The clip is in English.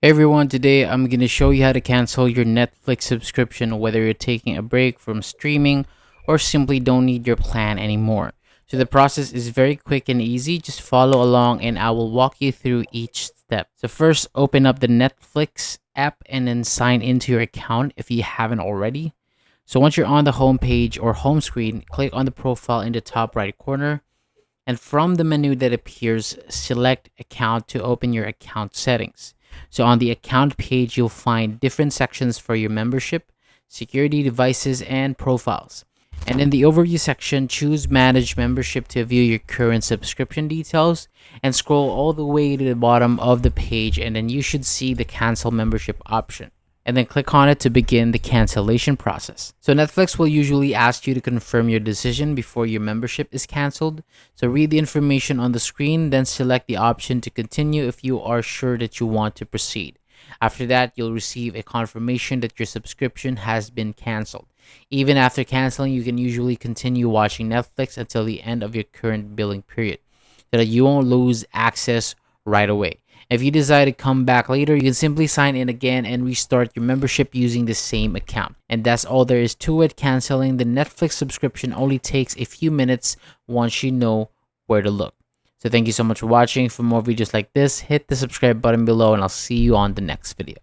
Hey everyone, today I'm going to show you how to cancel your Netflix subscription, whether you're taking a break from streaming or simply don't need your plan anymore. So the process is very quick and easy. Just follow along and I will walk you through each step. So first, open up the Netflix app and then sign into your account if you haven't already. So once you're on the home page or home screen, click on the profile in the top right corner. And from the menu that appears, select account to open your account settings. So on the account page, you'll find different sections for your membership, security devices, and profiles. And in the overview section, choose manage membership to view your current subscription details and scroll all the way to the bottom of the page, and then you should see the cancel membership option, and then click on it to begin the cancellation process. So Netflix will usually ask you to confirm your decision before your membership is canceled. So read the information on the screen, then select the option to continue if you are sure that you want to proceed. After that, you'll receive a confirmation that your subscription has been canceled. Even after canceling, you can usually continue watching Netflix until the end of your current billing period so that you won't lose access right away. If you decide to come back later, you can simply sign in again and restart your membership using the same account. And that's all there is to it. Canceling the Netflix subscription only takes a few minutes once you know where to look. So thank you so much for watching. For more videos like this, hit the subscribe button below and I'll see you on the next video.